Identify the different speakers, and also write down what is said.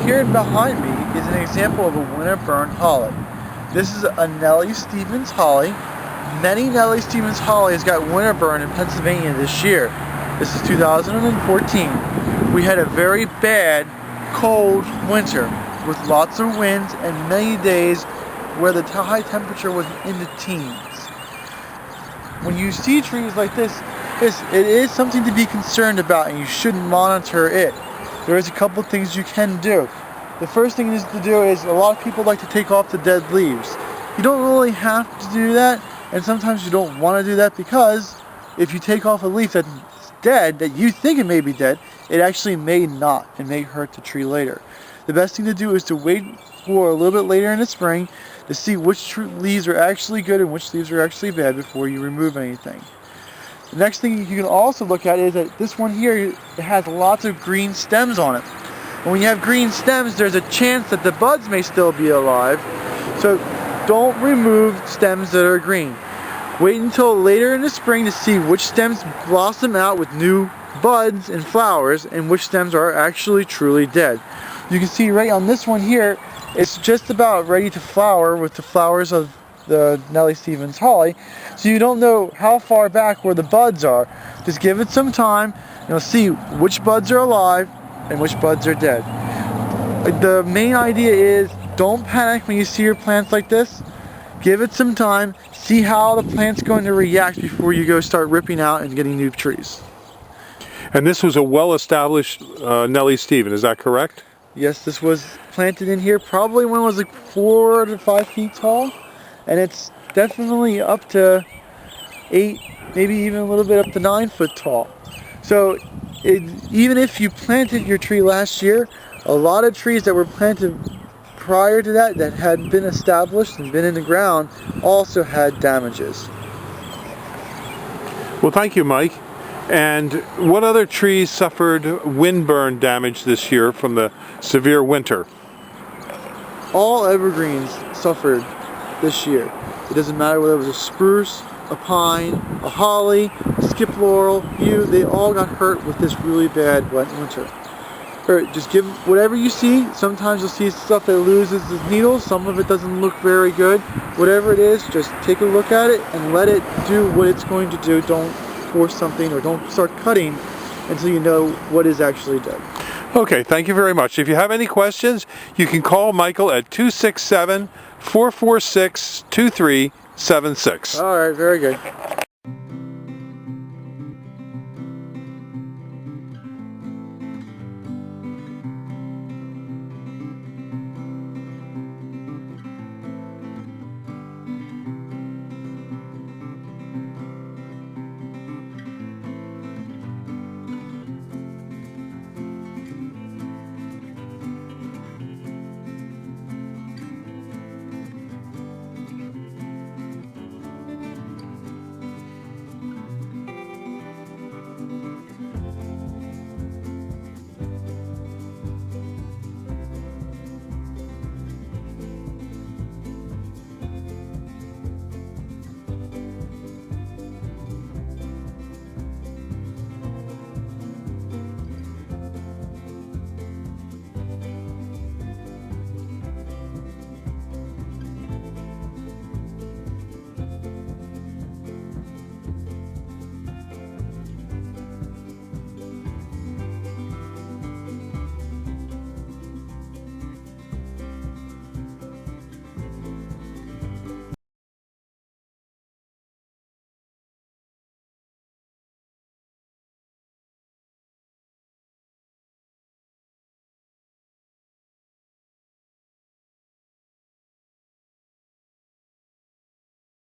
Speaker 1: here behind me is an example of a Winterburn holly. This is a Nellie Stevens holly. Many Nellie Stevens hollies got Winterburn in Pennsylvania this year. This is 2014. We had a very bad, cold winter with lots of winds and many days where the high temperature was in the teens. When you see trees like this, it is something to be concerned about, and you should monitor it. There is a couple things you can do. The first thing to do is a lot of people like to take off the dead leaves. You don't really have to do that, and sometimes you don't want to do that because if you take off a leaf that's dead, that you think it may be dead, it actually may not and may hurt the tree later. The best thing to do is to wait for a little bit later in the spring to see which leaves are actually good and which leaves are actually bad before you remove anything. The next thing you can also look at is that this one here, it has lots of green stems on it. And when you have green stems, there's a chance that the buds may still be alive. So don't remove stems that are green. Wait until later in the spring to see which stems blossom out with new buds and flowers and which stems are actually truly dead. You can see right on this one here, it's just about ready to flower with the flowers of the Nellie Stevens holly, so you don't know how far back where the buds are. Just give it some time and you'll see which buds are alive and which buds are dead. The main idea is don't panic when you see your plants like this. Give it some time, see how the plant's going to react before you go start ripping out and getting new trees.
Speaker 2: And this was a well-established Nellie Stevens, is that correct?
Speaker 1: Yes, this was planted in here probably when it was like 4 to 5 feet tall. And it's definitely up to 8, maybe even a little bit up to 9 foot tall. So even if you planted your tree last year, a lot of trees that were planted prior to that had been established and been in the ground also had damages.
Speaker 2: Well, thank you, Mike. And what other trees suffered windburn damage this year from the severe winter?
Speaker 1: All evergreens suffered this year. It doesn't matter whether it was a spruce, a pine, a holly, a skip laurel, yew, they all got hurt with this really bad wet winter. Just give whatever you see. Sometimes you'll see stuff that loses its needles, some of it doesn't look very good. Whatever it is, just take a look at it and let it do what it's going to do. Don't force something or don't start cutting until you know what is actually dead.
Speaker 2: Okay, thank you very much. If you have any questions, you can call Michael at 267-446-2376.
Speaker 1: All right, very good.